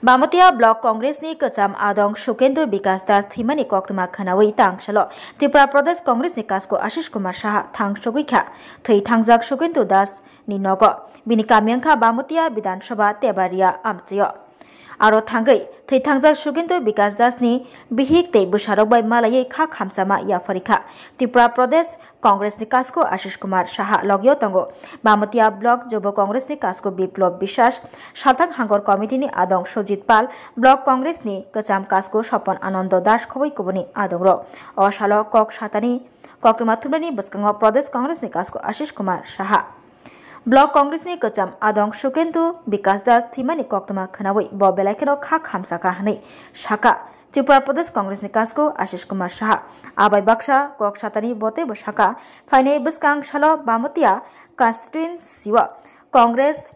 Bamutia Block Congress ni kacham adong Shukendo Bikas Das Thimani Koktuma Khanawi Tang Shalo Tripura Pradesh Congress ni Kasko Ashish Kumar Shah Thang Shogikha Thai Thangjak Shukendo Das ni Nogo Bini Kamyangkha Bamutia Bidan Sabha Tebaria Amtiyo Aro Thangai Thai Thangjak Shukendo Bikas Das ni Bihik Te Busharok Bai Malaye Kha Khamsama Ya Farikha Tripura Pradesh Congress ni Kasko Ashish Kumar Shah Logyo Tango Bamutia Block Jobo Congress ni Kasko Biplop Bishas Shaltang Hangor Committee ni Adong Sojit Pal Block Congress ni Kacham Kasko Sopon Anando Das Khoboi Kubuni Adongro O Shalo Kok Shatani Koktuma Thumani Baskango Pradesh Congress ni Kasko Ashish Kumar Shah Block Congress ni Kacham Adong Shukendo Bikas Das Thimani Koktuma Khanawi Bo Belakeno Kha Khamsaka Hani Shaka Tripura Pradesh Congress ni Kasko Ashish Kumar Shah Abai Baksha Kok Shatani Bote Bashaka Faine Baskang Shalo Bamutia Kastrin Siwa Congress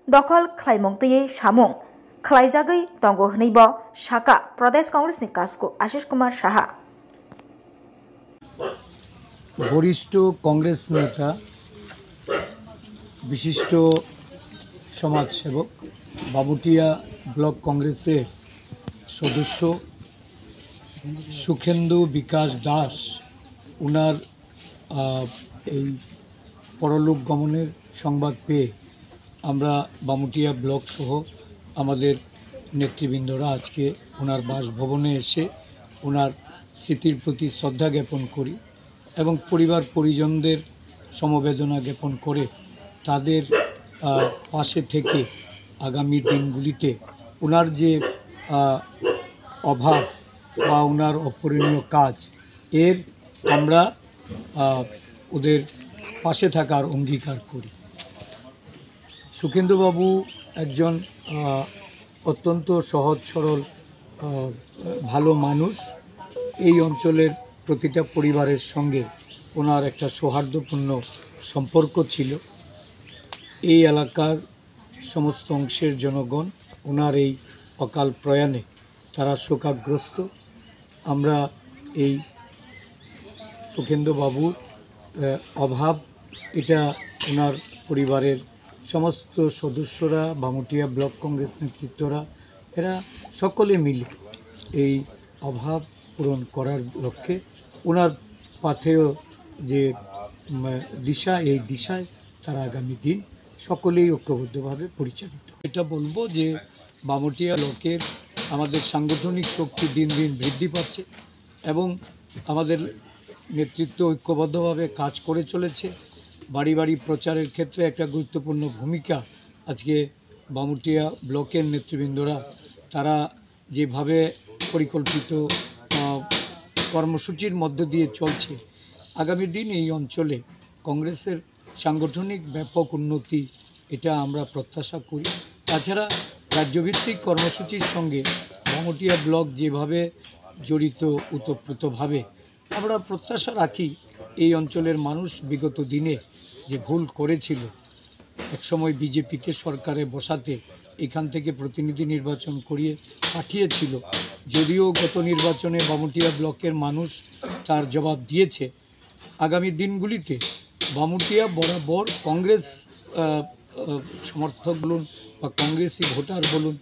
Dokol Klaimongti Shamong Klaijagai Tongo Hnibo Shaka Pradesh Congress ni Kasko Ashish Kumar Shah বরিষ্ঠ Congress নেতা বিশিষ্ট সমাজসেবক Bamutia block কংগ্রেসের সদস্য সুখেন্দু বিকাশ দাস উনার এই পরলোক গমনের সংবাদ পেয়ে আমরা বামুটিয়া ব্লক সহ আমাদের নেতৃবৃন্দরা আজকে ওনার বাসভবনে এসে ওনার স্মৃতির প্রতি শ্রদ্ধা জ্ঞাপন করি এবং পরিবার পরিজনদের সমবেদনা জ্ঞাপন করে তাদের পাশে থেকে আগামী দিনগুলিতে ওনার যে অভাব বা ওনার অপূরণীয় কাজ এর আমরা ওদের পাশে থাকার অঙ্গীকার করি। সুখেন্দুবাবু একজন অত্যন্ত সহজ সরল ভালো মানুষ। এই অঞ্চলের প্রতিটা পরিবারের সঙ্গে ওনার একটা সৌহার্দ্যপূর্ণ সম্পর্ক ছিল। এই এলাকার সমস্ত অংশের জনগণ ওনার এই অকাল প্রয়াণে তারা শোকাগ্রস্ত। আমরা এই সুখেন্দুবাবুর অভাব এটা ওনার পরিবারের সমস্ত সদস্যরা বামুটিয়া ব্লক কংগ্রেস নেতৃত্বরা এরা সকলে মিলে এই অভাব পূরণ করার লক্ষ্যে ওনার পাথেয় যে দিশা এই দিশায় তারা আগামী দিন সকলেই ঐক্যবদ্ধভাবে পরিচালিত। এটা বলবো যে বামুটিয়া ব্লকের আমাদের সাংগঠনিক শক্তি দিন দিন বৃদ্ধি পাচ্ছে এবং আমাদের নেতৃত্ব ঐক্যবদ্ধভাবে কাজ করে চলেছে। বাড়ি বাড়ি প্রচারের ক্ষেত্রে একটা গুরুত্বপূর্ণ ভূমিকা আজকে বামুটিয়া ব্লকের নেতৃবৃন্দরা তারা যেভাবে পরিকল্পিত কর্মসূচির মধ্য দিয়ে চলছে, আগামী দিন এই অঞ্চলে কংগ্রেসের সাংগঠনিক ব্যাপক উন্নতি এটা আমরা প্রত্যাশা করি। তাছাড়া রাজ্যভিত্তিক কর্মসূচির সঙ্গে বামুটিয়া ব্লক যেভাবে জড়িত ওতপ্রোতভাবে আমরা প্রত্যাশা রাখি এই অঞ্চলের মানুষ বিগত দিনে যে ভুল করেছিল একসময় বিজেপিকে সরকারে বসাতে এখান থেকে প্রতিনিধি নির্বাচন করিয়ে পাঠিয়েছিল, যদিও গত নির্বাচনে বামুটিয়া ব্লকের মানুষ তার জবাব দিয়েছে। আগামী দিনগুলিতে বামুটিয়া বরাবর কংগ্রেস সমর্থক বলুন বা কংগ্রেসি ভোটার বলুন,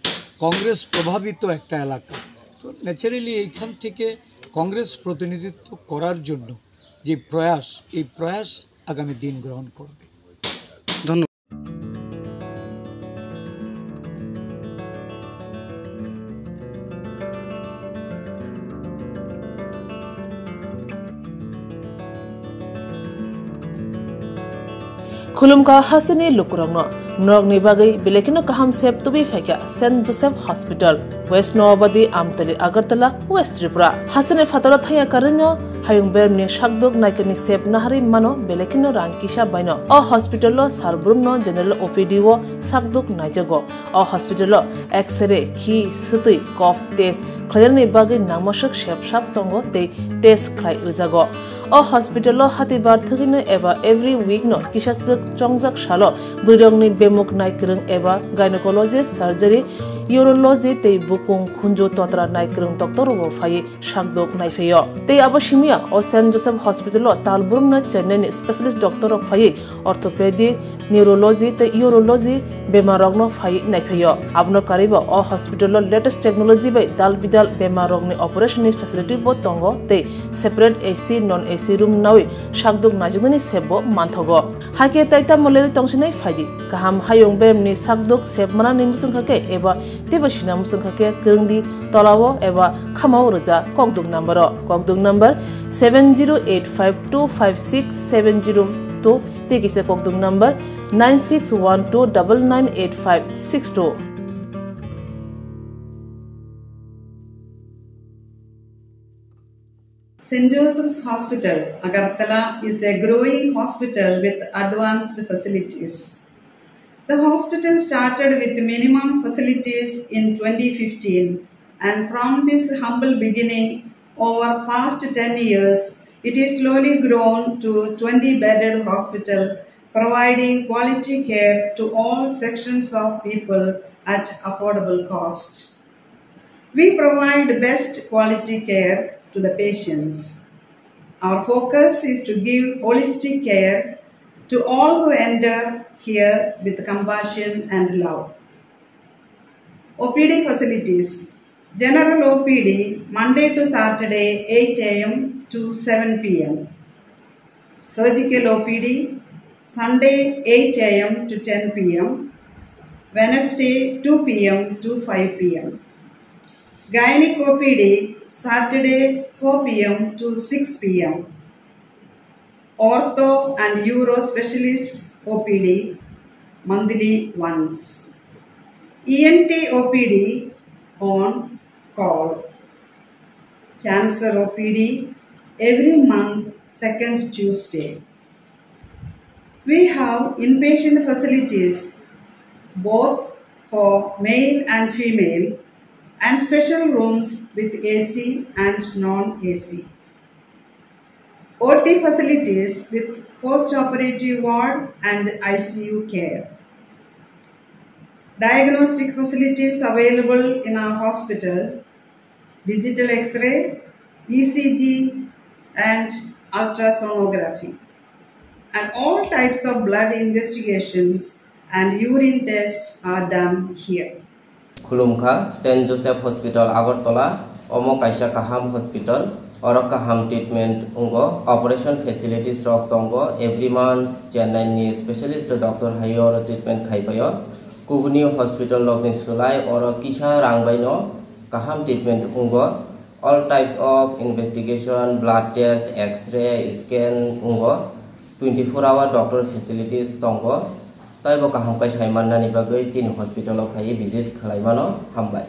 কংগ্রেস প্রভাবিত একটা এলাকা, তো ন্যাচারালি এইখান থেকে কংগ্রেস প্রতিনিধিত্ব করার জন্য যে প্রয়াস এই প্রয়াস আগামী দিন গ্রহণ করবে। ধন্যবাদ। खुलुमका हसने लुकुरंगनो नरगनि बागै बेलेकिनो काहाम सेब तुबि फाइका Saint Joseph Hospital West Nawabadi Amtali Agartala West Tripura हसने फातरा थाया करनो हायुंबेर ने शाकदोक नाइकनि सेब नाहारि मानो बेलेकिनो रांकिसा बायनो अ हॉस्पिटलो सारब्रुमनो जनरल ओपीडी वो शाकदोक नाइजगो अ हॉस्पिटलो एक्सरे खि सुतै कफ टेस्ट खयरनि बागै नामशक सेब साब तंगो ते टेस्ट खाय रिजागो o hospital hatibar thugino eba every week no kisasuk chongjak shalo burongni bemuk naikrung eba gynecologist surgery urology tei bukung khunjo totra naikrung doctor ro phai shakdok naifeyo tei abashimia o St. Joseph Hospital talburung na Chennai ni specialist doctor ro phai orthopedic neurology tei urology bemarogno phai naifeyo abno kariba o hospital latest technology bai dal bidal bemarogni operation facility bo tongo tei separate AC non AC room nawi shakdok najugni sebo manthogo hake taita moleri tongsinai phaidi kaham hayong bemni shakdok sebmana nimusung khake eba tebashina musung khake kengdi tolawo eba khamau roja kokduk number 7085256702 tekise kokduk number 9612998562 St. Joseph's Hospital, Agartala is a growing hospital with advanced facilities. The hospital started with minimum facilities in 2015, and from this humble beginning, over past 10 years, it is slowly grown to 20-bedded hospital, providing quality care to all sections of people at affordable cost. We provide best quality care to the patients. Our focus is to give holistic care to all who enter here with compassion and love. OPD facilities. General OPD Monday to Saturday 8 a.m. to 7 p.m. Surgical OPD Sunday 8 a.m. to 10 p.m. Wednesday 2 p.m. to 5 p.m. Gynec OPD Saturday 4 p.m. to 6 p.m. Ortho and Uro Specialist OPD monthly once. ENT OPD on call. Cancer OPD every month second Tuesday. We have inpatient facilities both for male and female and special rooms with AC and non-AC. OT facilities with post-operative ward and ICU care. Diagnostic facilities available in our hospital, digital X-ray, ECG and ultrasonography. And all types of blood investigations and urine tests are done here. Khulumkha St. Joseph Hospital Agartala Omo Kaisa Kaham Hospital Oro Kaham treatment ungo operation facilities rok tongo every month Chennai ni specialist doctor hayor treatment khaipayo Kubuni Hospital lokin sulai oro kisha rangbaino Kaham treatment ungo all types of investigation blood test x-ray scan ungo 24-hour doctor facilities tongo Taibo kaham kai saimanna ni bagai tin hospital of hai visit khalaimano hambai